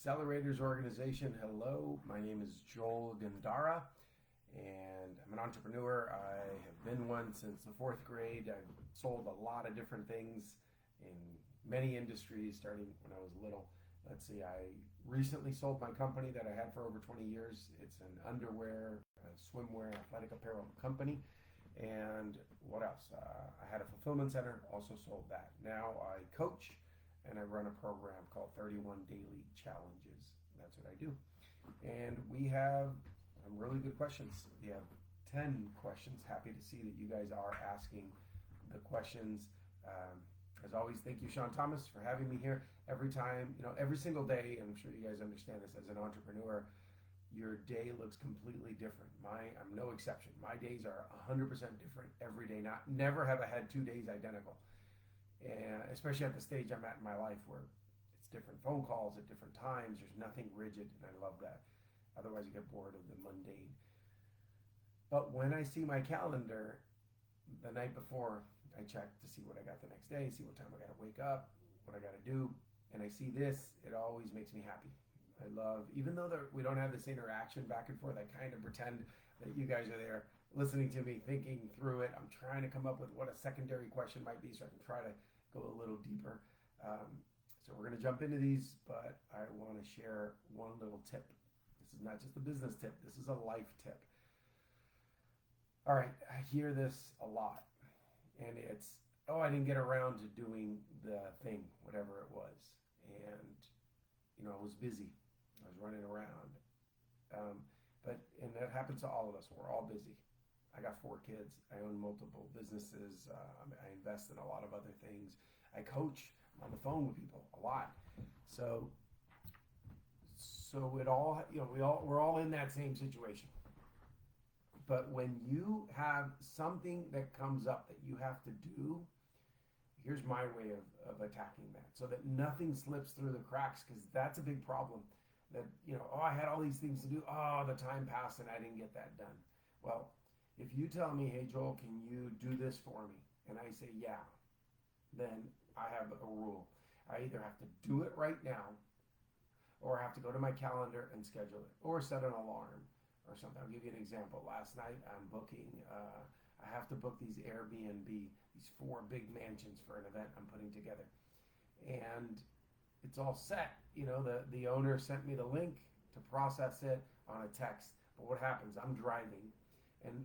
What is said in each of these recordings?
Accelerators organization. Hello, my name is Joel Gandara, and I'm an entrepreneur. I have been one since the fourth grade. I've sold a lot of different things in many industries, starting when I was little. Let's see, I recently sold my company that I had for over 20 years. It's an underwear, swimwear, athletic apparel company. And what else? I had a fulfillment center, also sold that. Now I coach and I run a program called 31 Daily Challenges. That's what I do. And we have some really good questions. We have 10 questions. Happy to see that you guys are asking the questions. As always, thank you, Sean Thomas, for having me here. Every time, every single day, and I'm sure you guys understand this as an entrepreneur, your day looks completely different. I'm no exception. My days are 100% different every day. Never have I had 2 days identical. And especially at the stage I'm at in my life where it's different phone calls at different times. There's nothing rigid, and I love that. Otherwise, you get bored of the mundane. But when I see my calendar the night before, I check to see what I got the next day, see what time I got to wake up, what I got to do, and I see this, it always makes me happy. I love, even though we don't have this interaction back and forth, I kind of pretend that you guys are there listening to me, thinking through it. I'm trying to come up with what a secondary question might be so I can try to go a little deeper. So we're going to jump into these, but I want to share one little tip. This is not just a business tip. This is a life tip. All right, I hear this a lot, and it's, I didn't get around to doing the thing, whatever it was. And, I was busy. I was running around. And that happens to all of us. We're all busy. I got 4 kids. I own multiple businesses. I invest in a lot of other things. I coach. I'm on the phone with people a lot. So it all, we're all in that same situation. But when you have something that comes up that you have to do, here's my way of attacking that so that nothing slips through the cracks, because that's a big problem. That, I had all these things to do. The time passed and I didn't get that done. Well, if you tell me, hey, Joel, can you do this for me? And I say, yeah, then I have a rule. I either have to do it right now, or I have to go to my calendar and schedule it, or set an alarm or something. I'll give you an example. Last night I'm booking, I have to book these Airbnb, these 4 big mansions for an event I'm putting together. And it's all set. The owner sent me the link to process it on a text. But what happens? I'm driving.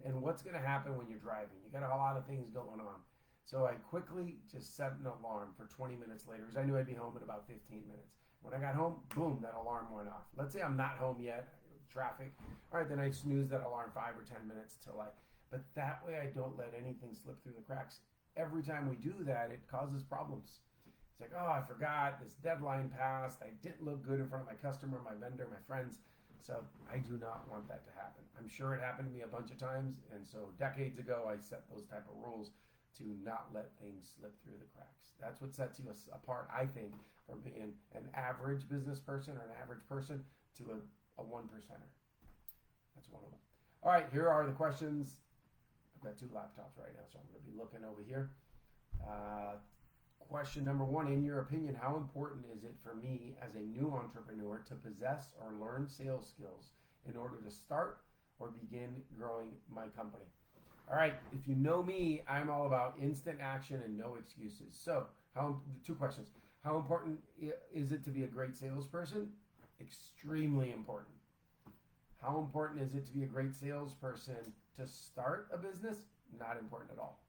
And what's going to happen when you're driving? You got a lot of things going on. So I quickly just set an alarm for 20 minutes later, because I knew I'd be home in about 15 minutes. When I got home, boom, that alarm went off. Let's say I'm not home yet, traffic. All right, then I snooze that alarm 5 or 10 minutes but that way I don't let anything slip through the cracks. Every time we do that, it causes problems. It's like, I forgot, this deadline passed, I didn't look good in front of my customer, my vendor, my friends. So I do not want that to happen. I'm sure it happened to me a bunch of times, and so decades ago I set those type of rules to not let things slip through the cracks. That's what sets you apart, I think, from being an average business person or an average person to a 1%er. That's one of them. All right, here are the questions. I've got 2 laptops right now, so I'm going to be looking over here. Question number 1, in your opinion, how important is it for me as a new entrepreneur to possess or learn sales skills in order to start or begin growing my company? All right, if you know me, I'm all about instant action and no excuses. So, 2 questions. How important is it to be a great salesperson? Extremely important. How important is it to be a great salesperson to start a business? Not important at all.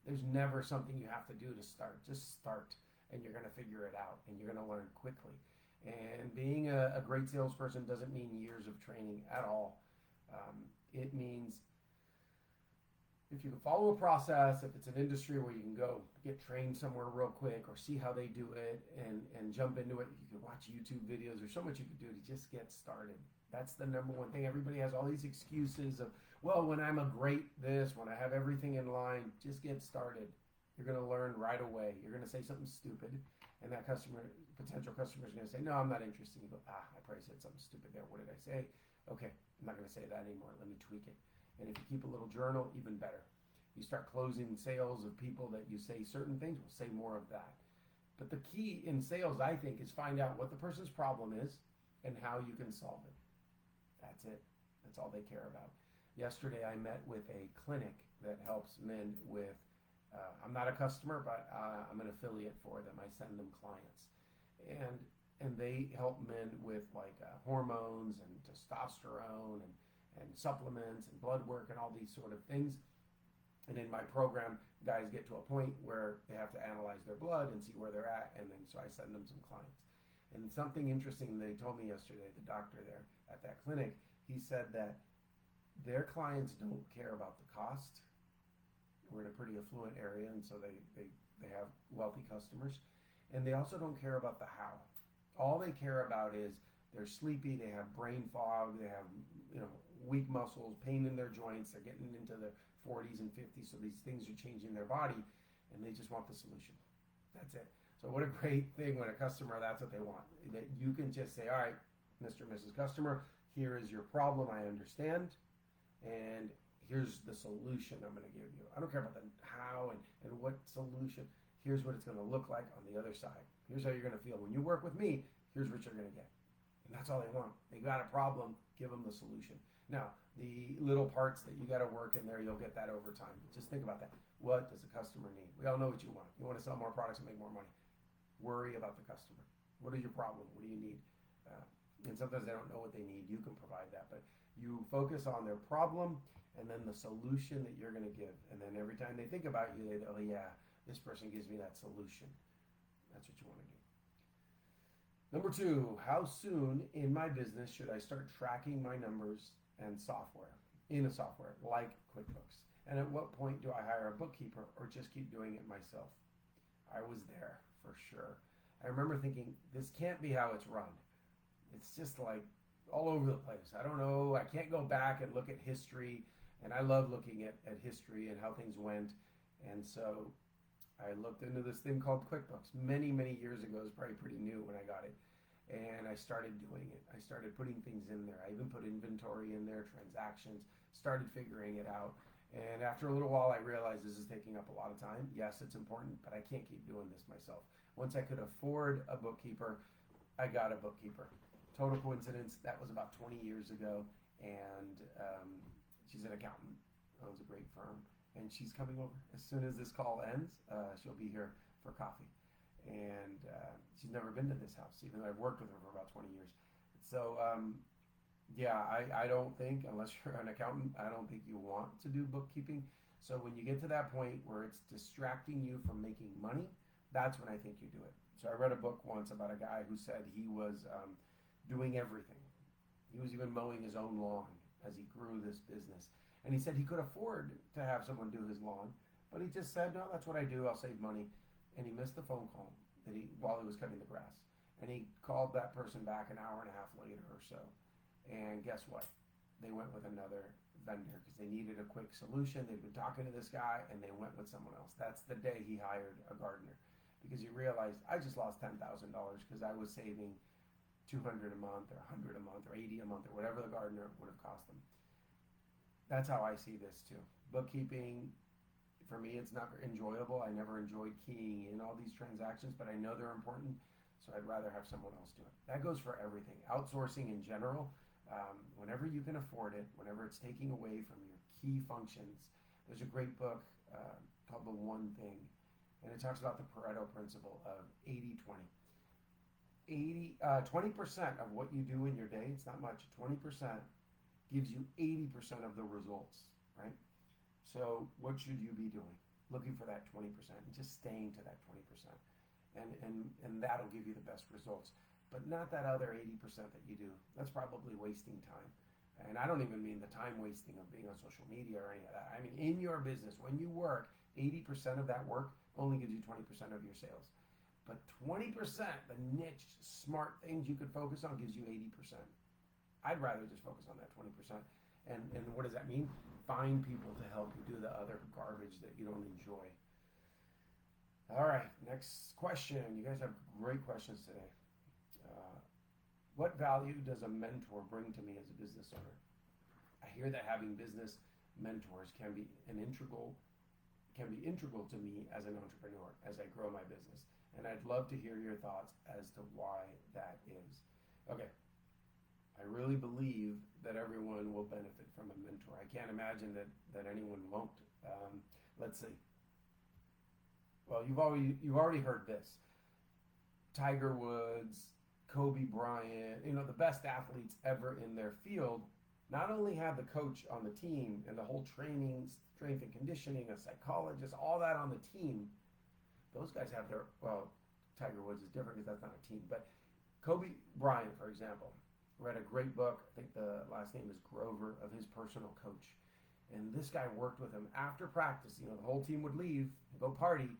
There's never something you have to do to start. Just start, and you're going to figure it out, and you're going to learn quickly. And being a great salesperson doesn't mean years of training at all. It means if you can follow a process, if it's an industry where you can go get trained somewhere real quick or see how they do it and jump into it, you can watch YouTube videos. There's so much you can do to just get started. That's the number one thing. Everybody has all these excuses of, when I'm a great this, when I have everything in line, just get started. You're going to learn right away. You're going to say something stupid, and that potential customer is going to say, no, I'm not interested. You go, I probably said something stupid there. What did I say? Okay, I'm not going to say that anymore. Let me tweak it. And if you keep a little journal, even better. You start closing sales of people that you say certain things, we'll say more of that. But the key in sales, I think, is find out what the person's problem is and how you can solve it. That's it. That's all they care about. Yesterday I met with a clinic that helps men with, I'm not a customer, but I'm an affiliate for them. I send them clients. And they help men with like hormones and testosterone and supplements and blood work and all these sort of things. And in my program, guys get to a point where they have to analyze their blood and see where they're at, and then so I send them some clients. And something interesting they told me yesterday, the doctor there at that clinic, he said that their clients don't care about the cost. We're in a pretty affluent area, and so they have wealthy customers. And they also don't care about the how. All they care about is they're sleepy, they have brain fog, they have weak muscles, pain in their joints, they're getting into the 40s and 50s, so these things are changing their body, and they just want the solution. That's it. So what a great thing when a customer, that's what they want. That you can just say, all right, Mr. and Mrs. Customer, here is your problem, I understand, and here's the solution I'm going to give you. I don't care about the how and what solution. Here's what it's going to look like on the other side. Here's how you're going to feel. When you work with me, here's what you're going to get. And that's all they want. They got a problem, give them the solution. Now, the little parts that you got to work in there, you'll get that over time. Just think about that. What does the customer need? We all know what you want. You want to sell more products and make more money. Worry about the customer. What is your problem? What do you need? And sometimes they don't know what they need. You can provide that. But you focus on their problem and then the solution that you're going to give. And then every time they think about you, they go, oh, yeah, this person gives me that solution. That's what you want to do. Number 2, how soon in my business should I start tracking my numbers and software, in a software like QuickBooks? And at what point do I hire a bookkeeper or just keep doing it myself? I was there for sure. I remember thinking, this can't be how it's run. It's just like all over the place. I don't know. I can't go back and look at history. And I love looking at history and how things went. And so I looked into this thing called QuickBooks many, many years ago. It was probably pretty new when I got it. And I started doing it. I started putting things in there. I even put inventory in there, transactions, started figuring it out. And after a little while, I realized this is taking up a lot of time. Yes, it's important, but I can't keep doing this myself. Once I could afford a bookkeeper, I got a bookkeeper. Total coincidence, that was about 20 years ago. And she's an accountant, owns a great firm. And she's coming over. As soon as this call ends, she'll be here for coffee. And she's never been to this house, even though I've worked with her for about 20 years. So, I don't think, unless you're an accountant, I don't think you want to do bookkeeping. So when you get to that point where it's distracting you from making money, that's when I think you do it. So I read a book once about a guy who said he was doing everything. He was even mowing his own lawn as he grew this business. And he said he could afford to have someone do his lawn, but he just said, no, that's what I do, I'll save money. And he missed the phone call while he was cutting the grass. And he called that person back an hour and a half later or so. And guess what? They went with another vendor because they needed a quick solution. They'd been talking to this guy and they went with someone else. That's the day he hired a gardener, because he realized, I just lost $10,000 because I was saving $200 a month or $100 a month or $80 a month or whatever the gardener would have cost them. That's how I see this too. Bookkeeping, for me, it's not enjoyable. I never enjoyed keying in all these transactions, but I know they're important, so I'd rather have someone else do it. That goes for everything. Outsourcing in general, whenever you can afford it, whenever it's taking away from your key functions. There's a great book called The One Thing, and it talks about the Pareto principle of 80-20. 20% of what you do in your day, it's not much, 20% gives you 80% of the results, right? So what should you be doing? Looking for that 20% and just staying to that 20%. And that'll give you the best results. But not that other 80% that you do. That's probably wasting time. And I don't even mean the time wasting of being on social media or any of that. I mean, in your business, when you work, 80% of that work only gives you 20% of your sales. But 20%, the niche, smart things you could focus on, gives you 80%. I'd rather just focus on that 20%. And what does that mean? Find people to help you do the other garbage that you don't enjoy. All right, next question. You guys have great questions today. What value does a mentor bring to me as a business owner? I hear that having business mentors can be integral to me as an entrepreneur as I grow my business. And I'd love to hear your thoughts as to why that is. Okay, I really believe that everyone will benefit from a mentor. I can't imagine that anyone won't. Let's see. Well, you've already heard this. Tiger Woods, Kobe Bryant, the best athletes ever in their field, not only have the coach on the team and the whole training, strength and conditioning, a psychologist, all that on the team. Those guys have Tiger Woods is different because that's not a team. But Kobe Bryant, for example, read a great book. I think the last name is Grover, of his personal coach. And this guy worked with him after practice. The whole team would leave and go party,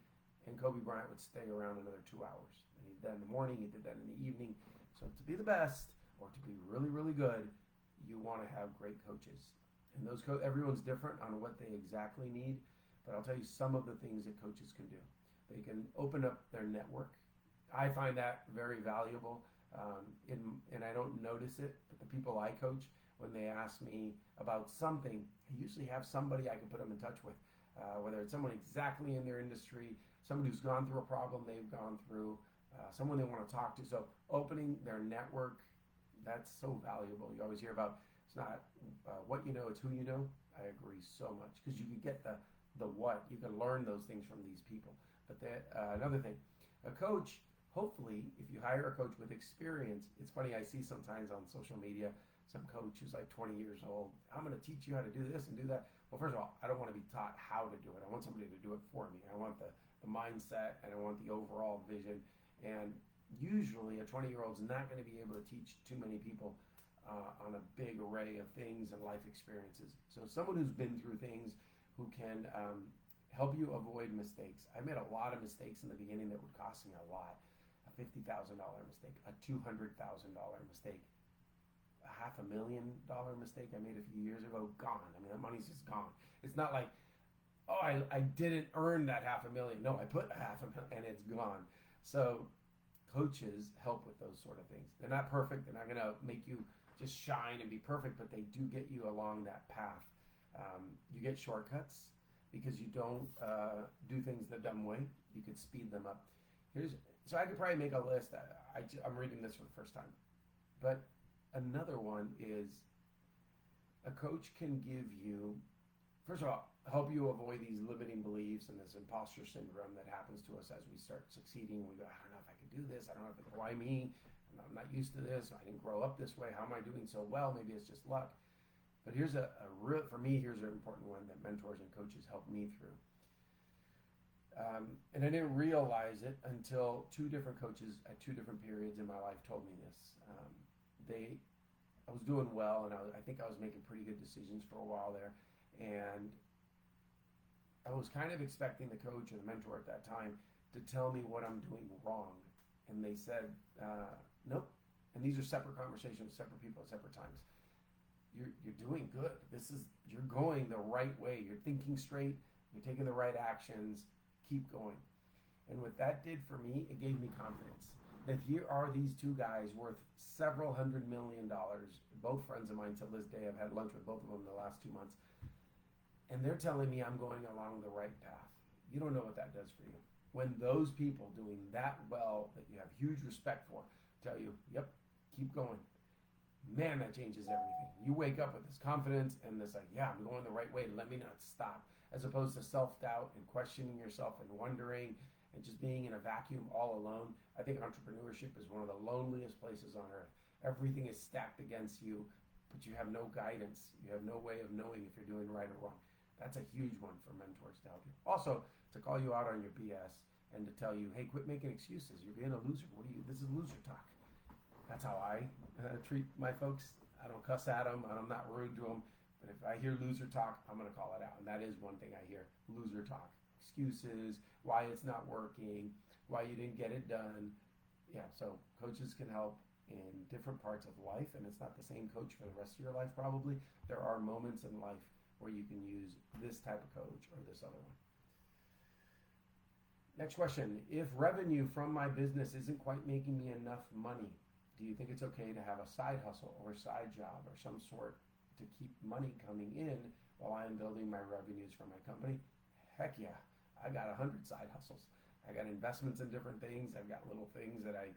and Kobe Bryant would stay around another 2 hours. And he did that in the morning, he did that in the evening. So to be the best, or to be really, really good, you want to have great coaches. And those everyone's different on what they exactly need, but I'll tell you some of the things that coaches can do. They can open up their network. I find that very valuable, and I don't notice it, but the people I coach, when they ask me about something, I usually have somebody I can put them in touch with, whether it's someone exactly in their industry, someone who's gone through a problem they've gone through, someone they want to talk to. So opening their network, that's so valuable. You always hear about, it's not what you know, it's who you know. I agree so much, because you can get the what. You can learn those things from these people. But another thing, a coach, hopefully, if you hire a coach with experience, it's funny, I see sometimes on social media, some coach who's like 20 years old, I'm going to teach you how to do this and do that. Well, first of all, I don't want to be taught how to do it. I want somebody to do it for me. I want the mindset, and I want the overall vision. And usually a 20-year-old's not going to be able to teach too many people on a big array of things and life experiences. So someone who's been through things, who can help you avoid mistakes. I made a lot of mistakes in the beginning that would cost me a lot. A $50,000 mistake, a $200,000 mistake, a $500,000 mistake I made a few years ago, gone. I mean, that money's just gone. It's not like, oh, I didn't earn that $500,000. No, I put $500,000 and it's gone. So coaches help with those sort of things. They're not perfect. They're not going to make you just shine and be perfect, but they do get you along that path. You get shortcuts because you don't do things the dumb way. You could speed them up. So I could probably make a list. I'm reading this for the first time. But another one is a coach can give you, first of all, help you avoid these limiting beliefs and this imposter syndrome that happens to us as we start succeeding. We go, I don't know if I can do this. I don't know if it's why me. I'm not used to this. I didn't grow up this way. How am I doing so well? Maybe it's just luck. But here's for me, here's an important one that mentors and coaches help me through. And I didn't realize it until two different coaches at two different periods in my life told me this. I was doing well, and I think I was making pretty good decisions for a while there. And I was kind of expecting the coach or the mentor at that time to tell me what I'm doing wrong. And they said, nope. And these are separate conversations with separate people at separate times. You're doing good. You're going the right way. You're thinking straight. You're taking the right actions. Keep going. And what that did for me, it gave me confidence that here are these two guys worth several $100 million. Both friends of mine till this day. I've had lunch with both of them in the last 2 months. And they're telling me I'm going along the right path. You don't know what that does for you. When those people doing that well, that you have huge respect for, tell you, yep, keep going. Man, that changes everything. You wake up with this confidence and this like, yeah, I'm going the right way. Let me not stop. As opposed to self-doubt and questioning yourself and wondering and just being in a vacuum all alone. I think entrepreneurship is one of the loneliest places on earth. Everything is stacked against you, but you have no guidance. You have no way of knowing if you're doing right or wrong. That's a huge one for mentors to help you. Also, to call you out on your BS and to tell you, hey, quit making excuses. You're being a loser. This is loser talk. That's how I treat my folks. I don't cuss at them. I'm not rude to them. But if I hear loser talk, I'm going to call it out. And that is one thing I hear, loser talk. Excuses, why it's not working, why you didn't get it done. Yeah, so coaches can help in different parts of life, and it's not the same coach for the rest of your life probably. There are moments in life where you can use this type of coach or this other one. Next question. If revenue from my business isn't quite making me enough money, do you think it's okay to have a side hustle or side job or some sort to keep money coming in while I'm building my revenues for my company? Heck yeah. I got 100 side hustles. I got investments in different things. I've got little things that I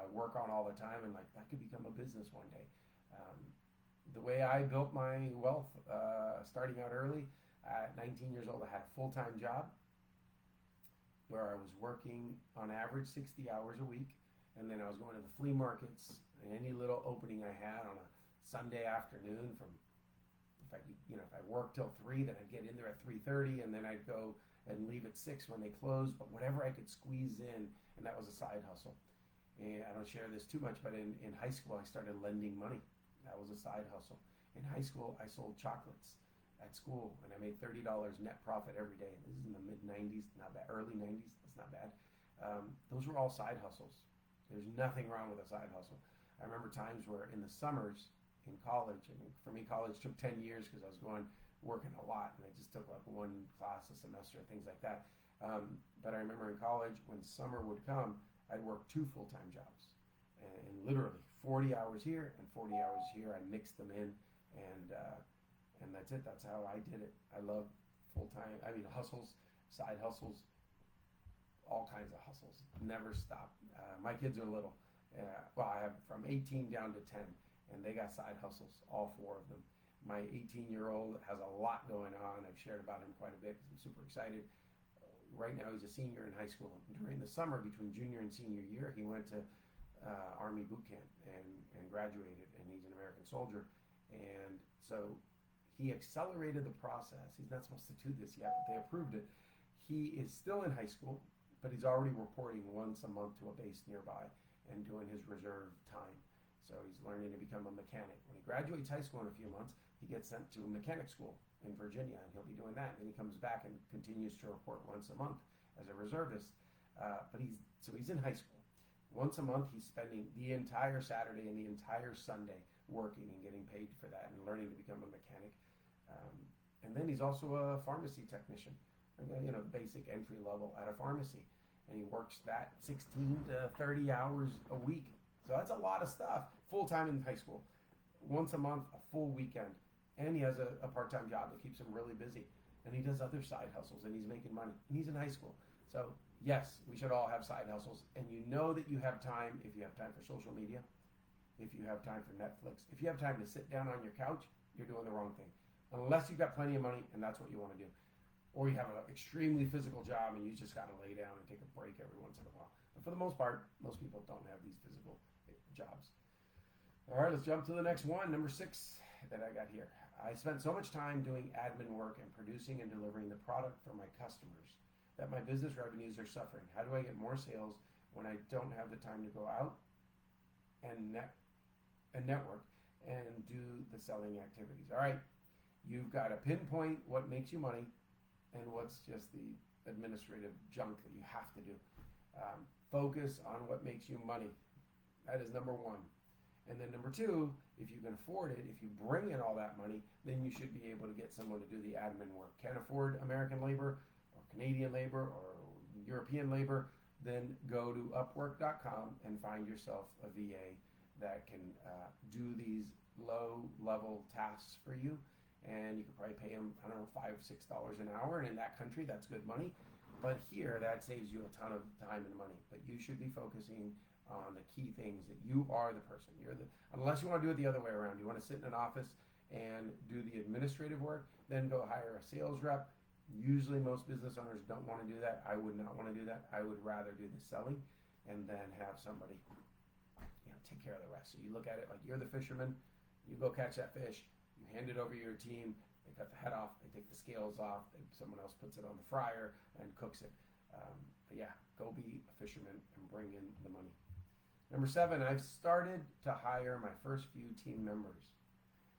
work on all the time, and like that could become a business one day. Um, the way I built my wealth, starting out early, at 19 years old, I had a full-time job where I was working on average 60 hours a week, and then I was going to the flea markets and any little opening I had on a Sunday afternoon. From if I worked till 3, then I'd get in there at 3:30, and then I'd go and leave at 6 when they closed. But whatever I could squeeze in, and that was a side hustle. And I don't share this too much, but in high school I started lending money. That was a side hustle. In high school I sold chocolates at school, and I made $30 net profit every day. This is in the mid-90s, not bad. Early 90s, that's not bad. Those were all side hustles. There's nothing wrong with a side hustle. I remember times where in the summers in college, and for me college took 10 years because I was working a lot, and I just took like one class a semester, things like that. But I remember in college when summer would come, I'd work 2 full-time jobs, and literally 40 hours here and 40 hours here. I mixed them in, and that's it. That's how I did it. I love full-time, hustles, side hustles, all kinds of hustles. Never stop. My kids are little. I have from 18 down to 10, and they got side hustles, all 4 of them. My 18-year-old has a lot going on. I've shared about him quite a bit because I'm super excited. Right now he's a senior in high school. During the summer between junior and senior year, he went to Army boot camp and graduated, and he's an American soldier. And so he accelerated the process. He's not supposed to do this yet, but they approved it. He is still in high school, but he's already reporting once a month to a base nearby and doing his reserve time. So he's learning to become a mechanic. When he graduates high school in a few months, he gets sent to mechanic school in Virginia, and he'll be doing that. And then he comes back and continues to report once a month as a reservist. But he's in high school. Once a month, he's spending the entire Saturday and the entire Sunday working and getting paid for that and learning to become a mechanic. And then he's also a pharmacy technician, basic entry level at a pharmacy. And he works that 16 to 30 hours a week. So that's a lot of stuff. Full time in high school. Once a month, a full weekend. And he has a part-time job that keeps him really busy. And he does other side hustles, and he's making money. And he's in high school. So yes, we should all have side hustles. And you know that you have time, if you have time for social media, if you have time for Netflix, if you have time to sit down on your couch, you're doing the wrong thing. Unless you've got plenty of money and that's what you want to do. Or you have an extremely physical job and you just got to lay down and take a break every once in a while. But for the most part, most people don't have these physical jobs. All right, let's jump to the next one. Number 6 that I got here. I spent so much time doing admin work and producing and delivering the product for my customers that my business revenues are suffering. How do I get more sales when I don't have the time to go out and network and do the selling activities? All right, you've got to pinpoint what makes you money and what's just the administrative junk that you have to do. Focus on what makes you money. That is number 1. And then number 2, if you can afford it, if you bring in all that money, then you should be able to get someone to do the admin work. Can't afford American labor or Canadian labor or European labor, then go to Upwork.com and find yourself a VA that can do these low-level tasks for you. And you could probably pay them, $5 or $6 an hour. And in that country, that's good money. But here, that saves you a ton of time and money. But you should be focusing on the key things that you are the person. Unless you want to do it the other way around. You want to sit in an office and do the administrative work, then go hire a sales rep. Usually most business owners don't want to do that. I would not want to do that. I would rather do the selling and then have somebody take care of the rest. So you look at it like you're the fisherman. You go catch that fish. You hand it over to your team. They cut the head off. They take the scales off. Someone else puts it on the fryer and cooks it. But yeah, go be a fisherman and bring in the money. Number 7, I've started to hire my first few team members.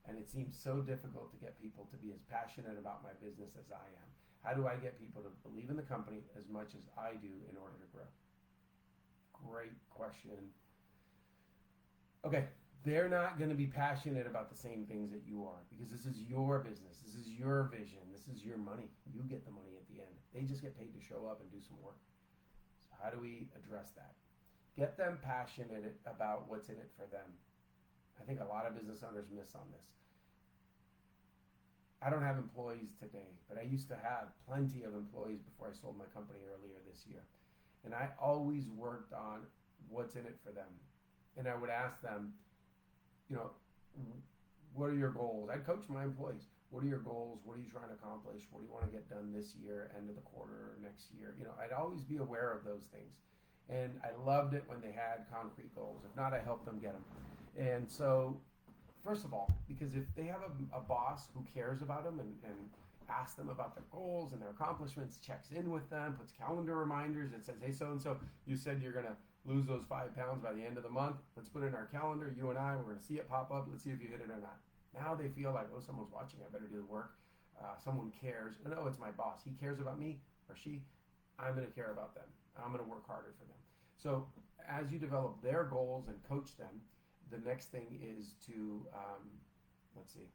And it seems so difficult to get people to be as passionate about my business as I am. How do I get people to believe in the company as much as I do in order to grow? Great question. Okay, they're not going to be passionate about the same things that you are because this is your business. This is your vision. This is your money. You get the money at the end. They just get paid to show up and do some work. So how do we address that? Get them passionate about what's in it for them. I think a lot of business owners miss on this. I don't have employees today, but I used to have plenty of employees before I sold my company earlier this year. And I always worked on what's in it for them. And I would ask them, what are your goals? I'd coach my employees. What are your goals? What are you trying to accomplish? What do you want to get done this year, end of the quarter, or next year? I'd always be aware of those things. And I loved it when they had concrete goals. If not, I helped them get them. And so, first of all, because if they have a boss who cares about them and asks them about their goals and their accomplishments, checks in with them, puts calendar reminders, it says, hey, so-and-so, you said you're going to lose those 5 pounds by the end of the month. Let's put it in our calendar. You and I, we're going to see it pop up. Let's see if you hit it or not. Now they feel like, oh, someone's watching. I better do the work. Someone cares. No, it's my boss. He cares about me or she. I'm going to care about them. I'm going to work harder for them. So as you develop their goals and coach them, the next thing is to, let's see.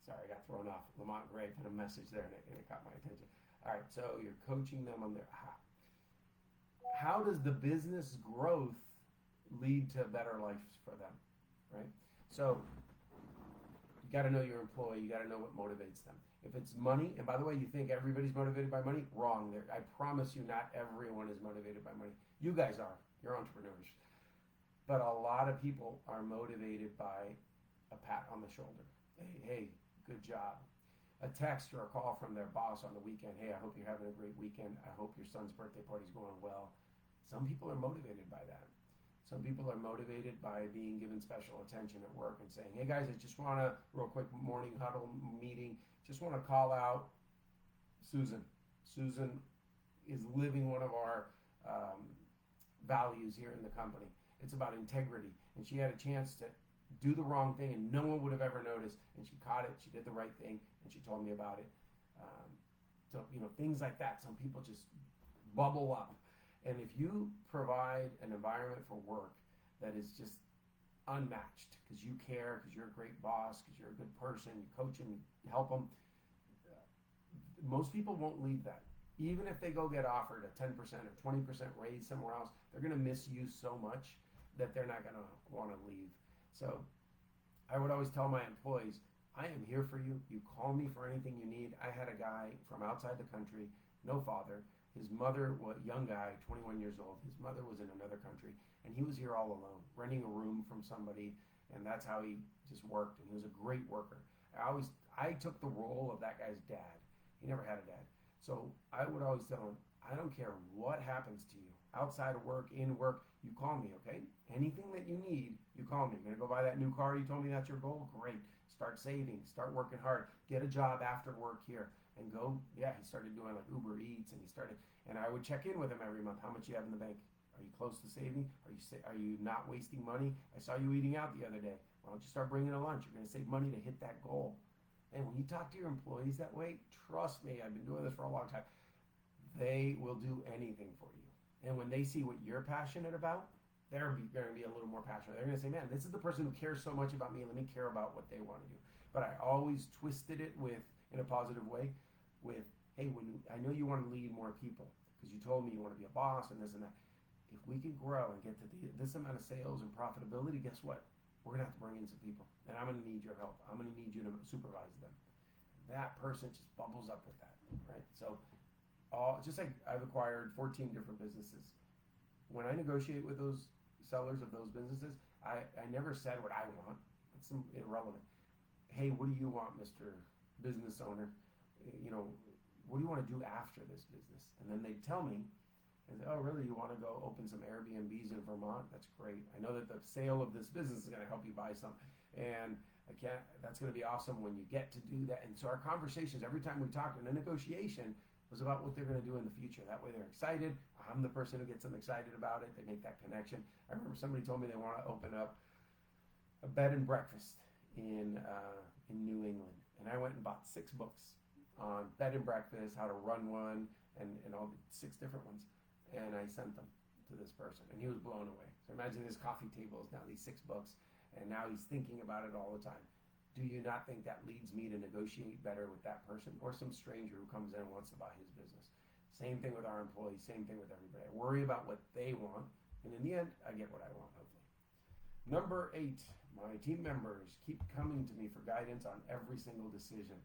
Sorry, I got thrown off. Lamont Gray put a message there and it caught my attention. All right, so you're coaching them on their how does the business growth lead to better lives for them, right? So you got to know your employee. You got to know what motivates them. If it's money, and by the way, you think everybody's motivated by money? Wrong. I promise you, not everyone is motivated by money. You guys are. You're entrepreneurs. But a lot of people are motivated by a pat on the shoulder. Hey, good job. A text or a call from their boss on the weekend. Hey, I hope you're having a great weekend. I hope your son's birthday party's going well. Some people are motivated by that. Some people are motivated by being given special attention at work and saying, hey guys, I just want to, real quick morning huddle meeting, just want to call out Susan. Susan is living one of our values here in the company. It's about integrity. And she had a chance to do the wrong thing and no one would have ever noticed. And she caught it, she did the right thing, and she told me about it. So, things like that. Some people just bubble up. And if you provide an environment for work that is just unmatched because you care, because you're a great boss, because you're a good person, you coach them, you help them, most people won't leave that. Even if they go get offered a 10% or 20% raise somewhere else, they're going to miss you so much that they're not going to want to leave. So I would always tell my employees, I am here for you. You call me for anything you need. I had a guy from outside the country, no father. His mother was a young guy, 21 years old. His mother was in another country, and he was here all alone, renting a room from somebody, and that's how he just worked, and he was a great worker. I took the role of that guy's dad. He never had a dad. So I would always tell him, I don't care what happens to you, outside of work, in work, you call me, okay? Anything that you need, you call me. You're going to go buy that new car, you told me that's your goal? Great. Start saving, start working hard, get a job after work here. And go, he started doing like Uber Eats, and I would check in with him every month. How much you have in the bank? Are you close to saving? Are you not wasting money? I saw you eating out the other day. Why don't you start bringing a lunch? You're going to save money to hit that goal. And when you talk to your employees that way, trust me, I've been doing this for a long time. They will do anything for you. And when they see what you're passionate about, they're going to be a little more passionate. They're going to say, man, this is the person who cares so much about me. Let me care about what they want to do. But I always twisted it in a positive way with, hey, I know you want to lead more people because you told me you want to be a boss and this and that. If we can grow and get to this amount of sales and profitability, guess what? We're going to have to bring in some people, and I'm going to need your help. I'm going to need you to supervise them. That person just bubbles up with that, right? So just like I've acquired 14 different businesses. When I negotiate with those sellers of those businesses, I never said what I want. It's irrelevant. Hey, what do you want, Mr. Business Owner? What do you want to do after this business? And then they tell me, and say, oh, really, you want to go open some Airbnbs in Vermont? That's great. I know that the sale of this business is going to help you buy some. And that's going to be awesome when you get to do that. And so our conversations, every time we talked in a negotiation, was about what they're going to do in the future. That way they're excited. I'm the person who gets them excited about it. They make that connection. I remember somebody told me they want to open up a bed and breakfast in New England. And I went and bought 6 books on bed and breakfast, how to run one, and all the 6 different ones. And I sent them to this person, and he was blown away. So imagine his coffee table is now these 6 books, and now he's thinking about it all the time. Do you not think that leads me to negotiate better with that person or some stranger who comes in and wants to buy his business? Same thing with our employees, same thing with everybody. I worry about what they want, and in the end, I get what I want, hopefully. Number 8, my team members keep coming to me for guidance on every single decision.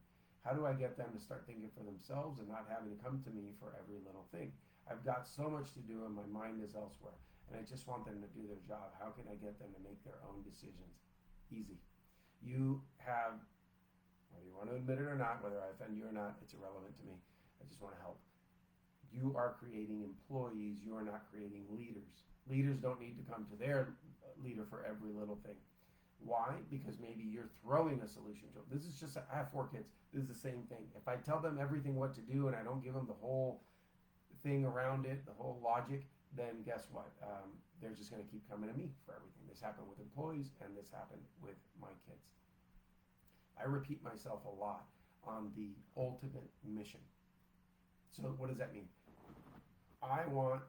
How do I get them to start thinking for themselves and not having to come to me for every little thing? I've got so much to do and my mind is elsewhere, and I just want them to do their job. How can I get them to make their own decisions? Easy. You have, whether you want to admit it or not, whether I offend you or not, it's irrelevant to me. I just want to help. You are creating employees. You are not creating leaders. Leaders don't need to come to their leader for every little thing. Why? Because maybe you're throwing a solution to them. This is just, I have 4 kids. This is the same thing. If I tell them everything what to do and I don't give them the whole thing around it, the whole logic, then guess what? They're just going to keep coming to me for everything. This happened with employees, and this happened with my kids. I repeat myself a lot on the ultimate mission. So what does that mean? I want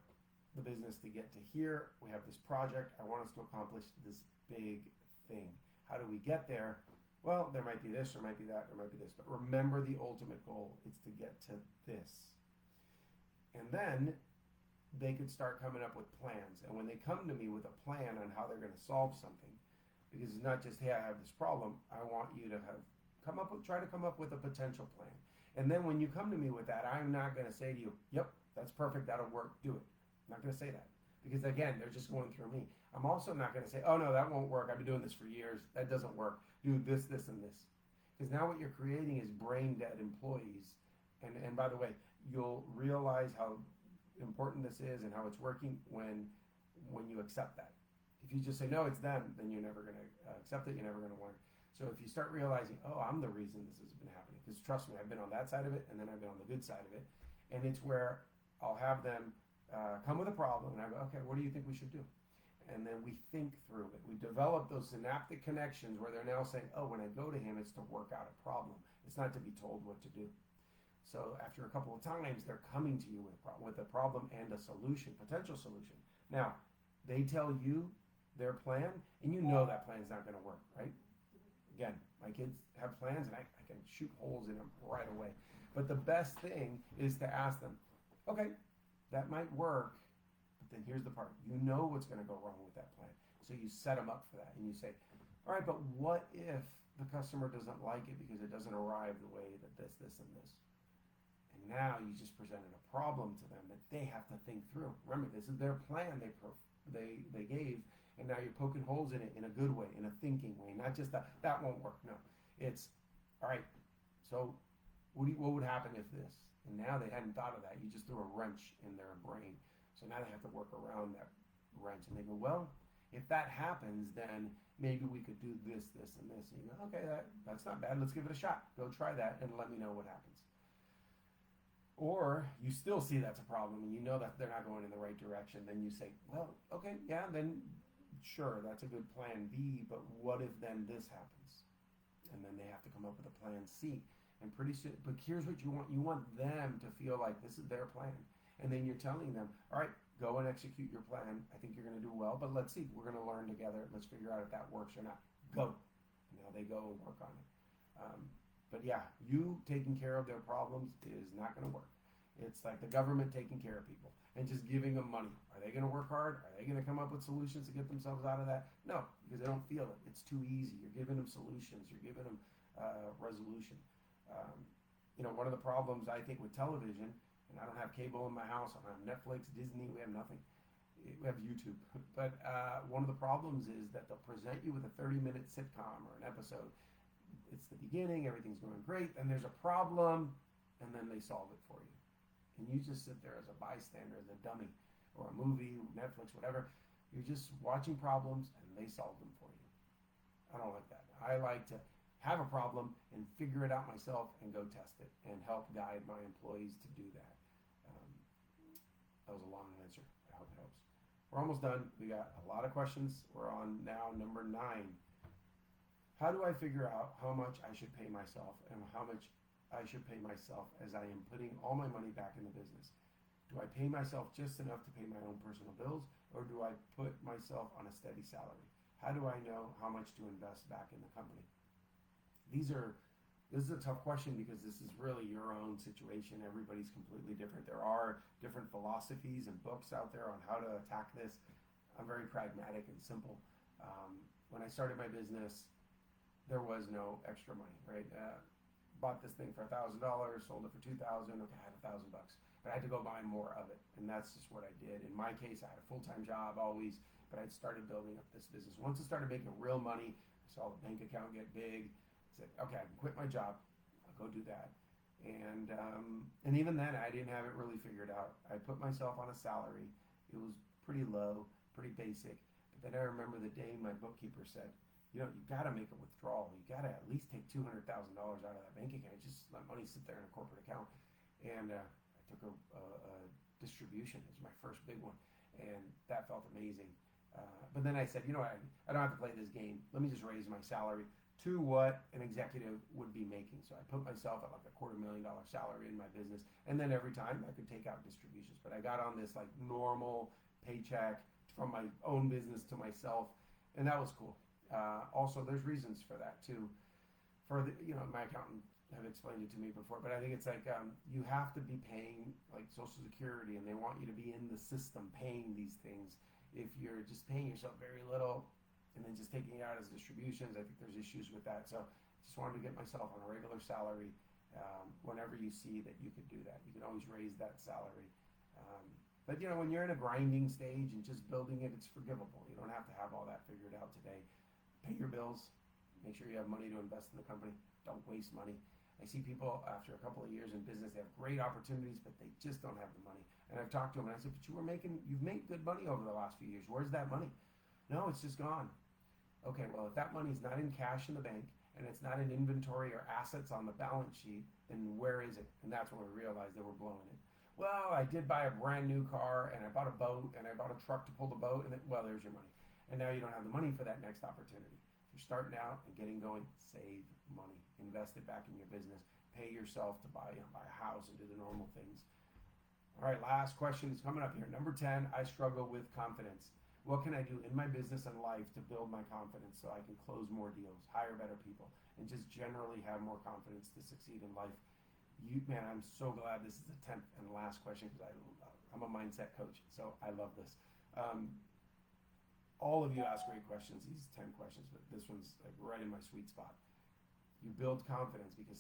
the business to get to here. We have this project. I want us to accomplish this big thing. How do we get there? Well, there might be this, there might be that, there might be this. But remember the ultimate goal. It's to get to this. And then they could start coming up with plans. And when they come to me with a plan on how they're going to solve something, because it's not just, hey, I have this problem. I want you to try to come up with a potential plan. And then when you come to me with that, I'm not going to say to you, yep, that's perfect, that'll work, do it. I'm not going to say that. Because again, they're just going through me. I'm also not going to say, oh no, that won't work. I've been doing this for years. That doesn't work. Do this, this, and this. Because now what you're creating is brain dead employees. And by the way, you'll realize how important this is and how it's working when you accept that. If you just say, no, it's them, then you're never going to accept it. You're never going to learn. So if you start realizing, oh, I'm the reason this has been happening. Because trust me, I've been on that side of it, and then I've been on the good side of it. And it's where I'll have them come with a problem, and I go, okay, what do you think we should do? And then we think through it. We develop those synaptic connections where they're now saying, oh, when I go to him, it's to work out a problem. It's not to be told what to do. So after a couple of times, they're coming to you with a problem and a solution, potential solution. Now, they tell you their plan, and you know that plan's not going to work, right? Again, my kids have plans, and I can shoot holes in them right away. But the best thing is to ask them, okay, that might work, but then here's the part. You know what's going to go wrong with that plan. So you set them up for that, and you say, all right, but what if the customer doesn't like it because it doesn't arrive the way that this, and this? And now you just presented a problem to them that they have to think through. Remember, this is their plan they gave, and now you're poking holes in it in a good way, in a thinking way, not just that won't work. No, it's, all right, so what would happen if this? And now they hadn't thought of that. You just threw a wrench in their brain. So now they have to work around that wrench. And they go, well, if that happens, then maybe we could do this, and this. And you go, okay, that's not bad. Let's give it a shot. Go try that and let me know what happens. Or you still see that's a problem and you know that they're not going in the right direction. Then you say, well, okay, yeah, then sure, that's a good plan B, but what if then this happens? And then they have to come up with a plan C. And pretty soon, but here's what you want. You want them to feel like this is their plan. And then you're telling them, all right, go and execute your plan. I think you're going to do well, but let's see. We're going to learn together. Let's figure out if that works or not. Go. And now they go and work on it. But yeah, you taking care of their problems is not going to work. It's like the government taking care of people and just giving them money. Are they going to work hard? Are they going to come up with solutions to get themselves out of that? No, because they don't feel it. It's too easy. You're giving them solutions. You're giving them resolution. One of the problems I think with television, and I don't have cable in my house, I don't have Netflix, Disney, we have nothing. We have YouTube. But one of the problems is that they'll present you with a 30-minute sitcom or an episode. It's the beginning, everything's going great, and there's a problem, and then they solve it for you. And you just sit there as a bystander, as a dummy, or a movie, Netflix, whatever. You're just watching problems, and they solve them for you. I don't like that. I like to have a problem and figure it out myself and go test it and help guide my employees to do that. That was a long answer. I hope it helps. We're almost done. We got a lot of questions. We're on now number 9. How do I figure out how much I should pay myself and how much I should pay myself as I am putting all my money back in the business? Do I pay myself just enough to pay my own personal bills, or do I put myself on a steady salary? How do I know how much to invest back in the company? This is a tough question because this is really your own situation. Everybody's completely different. There are different philosophies and books out there on how to attack this. I'm very pragmatic and simple. When I started my business, there was no extra money, right? Bought this thing for $1,000, sold it for $2,000. Okay, I had $1,000, but I had to go buy more of it, and that's just what I did. In my case, I had a full-time job always, but I'd started building up this business. Once it started making real money, I I saw the bank account get big. I said, okay, I can quit my job. I'll go do that. And even then, I didn't have it really figured out. I put myself on a salary. It was pretty low, pretty basic. But then I remember the day my bookkeeper said, you know, you got to make a withdrawal. You got to at least take $200,000 out of that bank account. Just let money sit there in a corporate account. And I took a distribution. It was my first big one, and that felt amazing. But then I said, you know what, I don't have to play this game. Let me just raise my salary to what an executive would be making. So I put myself at like a $250,000 salary in my business, and then every time I could take out distributions. But I got on this like normal paycheck from my own business to myself, and that was cool. Also, there's reasons for that too. For the, you know, my accountant have explained it to me before, but I think it's like you have to be paying like Social Security, and they want you to be in the system paying these things. If you're just paying yourself very little and then just taking it out as distributions, I think there's issues with that. So I just wanted to get myself on a regular salary. Whenever you see that you could do that, you can always raise that salary. But you know, when you're in a grinding stage and just building it, it's forgivable. You don't have to have all that figured out today. Pay your bills. Make sure you have money to invest in the company. Don't waste money. I see people after a couple of years in business, they have great opportunities, but they just don't have the money. And I've talked to them and I said, but you've made good money over the last few years. Where's that money? No, it's just gone. Okay, well, if that money's not in cash in the bank and it's not in inventory or assets on the balance sheet, then where is it? And that's when we realized they were blowing it. Well, I did buy a brand new car and I bought a boat and I bought a truck to pull the boat, and then, well, there's your money. And now you don't have the money for that next opportunity. If you're starting out and getting going, save money. Invest it back in your business. Pay yourself to buy a house and do the normal things. All right, last question is coming up here. Number 10, I struggle with confidence. What can I do in my business and life to build my confidence so I can close more deals, hire better people, and just generally have more confidence to succeed in life? Man, I'm so glad this is the 10th and last question because I'm a mindset coach, so I love this. All of you ask great questions, these 10 questions, but this one's like right in my sweet spot. You build confidence because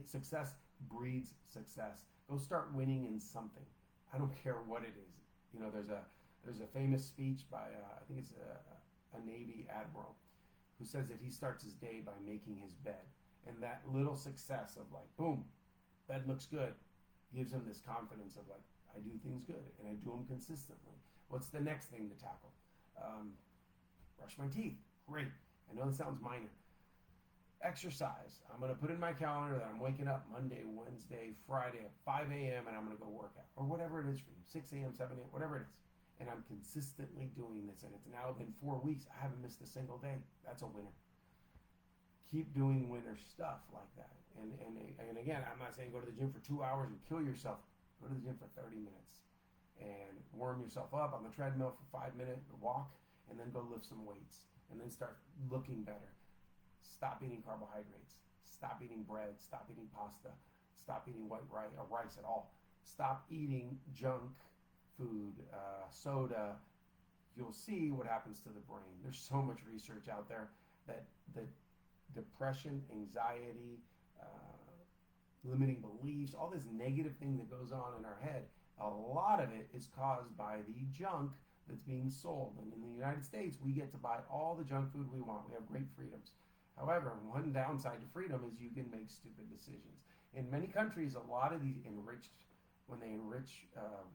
success breeds success. Go start winning in something. I don't care what it is. You know, there's a famous speech by I think it's a Navy admiral who says that he starts his day by making his bed, and that little success of like, boom, bed looks good, gives him this confidence of like, I do things good and I do them consistently. What's the next thing to tackle? Brush my teeth. Great. I know this sounds minor. Exercise. I'm going to put in my calendar that I'm waking up Monday, Wednesday, Friday at 5 a.m. and I'm going to go work out. Or whatever it is for you. 6 a.m., 7 a.m., whatever it is. And I'm consistently doing this. And it's now been 4 weeks. I haven't missed a single day. That's a winner. Keep doing winner stuff like that. And again, I'm not saying go to the gym for 2 hours and kill yourself. Go to the gym for 30 minutes. And warm yourself up on the treadmill for 5 minutes, walk, and then go lift some weights. And then start looking better. Stop eating carbohydrates. Stop eating bread. Stop eating pasta. Stop eating white rice or rice at all. Stop eating junk food, soda. You'll see what happens to the brain. There's so much research out there that depression, anxiety, limiting beliefs, all this negative thing that goes on in our head, a lot of it is caused by the junk that's being sold. And in the United States, we get to buy all the junk food we want. We have great freedoms. However, one downside to freedom is you can make stupid decisions. In many countries, a lot of these when they enrich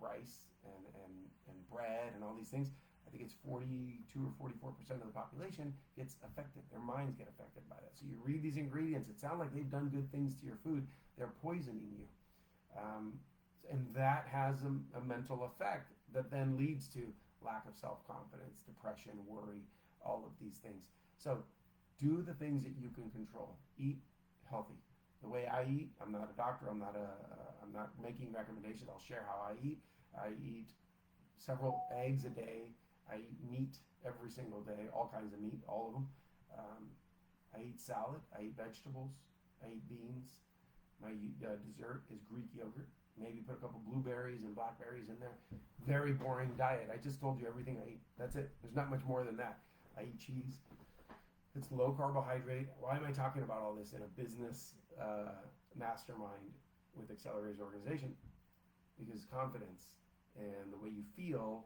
rice and bread and all these things, I think it's 42 or 44% of the population gets affected. Their minds get affected by that. So you read these ingredients, it sounds like they've done good things to your food. They're poisoning you. And that has a mental effect that then leads to lack of self-confidence, depression, worry, all of these things. So do the things that you can control. Eat healthy. The way I eat, I'm not a doctor, I'm not making recommendations. I'll share how I eat. I eat several eggs a day. I eat meat every single day, all kinds of meat, all of them. I eat salad. I eat vegetables. I eat beans. My dessert is Greek yogurt. Maybe put a couple blueberries and blackberries in there. Very boring diet. I just told you everything I eat. That's it. There's not much more than that. I eat cheese. It's low carbohydrate. Why am I talking about all this in a business mastermind with Accelerators Organization? Because confidence and the way you feel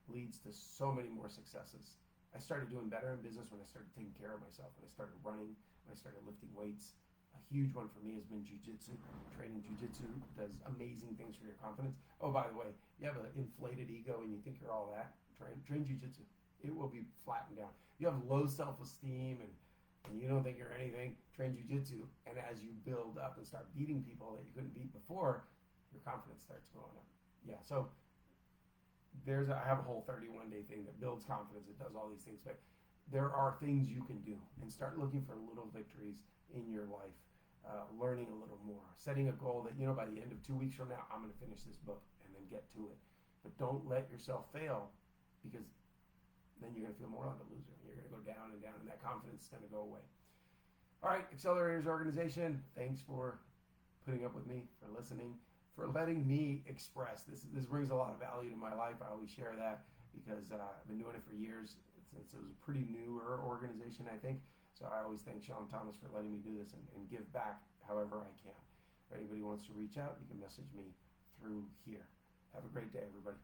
leads to so many more successes. I started doing better in business when I started taking care of myself, when I started running, when I started lifting weights. A huge one for me has been jiu-jitsu. Training jiu-jitsu does amazing things for your confidence. Oh, by the way, you have an inflated ego and you think you're all that, train jiu-jitsu. It will be flattened down. You have low self-esteem and you don't think you're anything, train jiu-jitsu. And as you build up and start beating people that you couldn't beat before, your confidence starts going up. Yeah, so I have a whole 31-day thing that builds confidence. It does all these things, but there are things you can do, and start looking for little victories in your life, learning a little more, setting a goal that, by the end of 2 weeks from now, I'm going to finish this book and then get to it. But don't let yourself fail, because then you're going to feel more like a loser. You're going to go down and down, and that confidence is going to go away. All right, Accelerators Organization, thanks for putting up with me, for listening, for letting me express. This brings a lot of value to my life. I always share that because I've been doing it for years, since it was a pretty newer organization, I think. So I always thank Sean Thomas for letting me do this and give back however I can. If anybody wants to reach out, you can message me through here. Have a great day, everybody.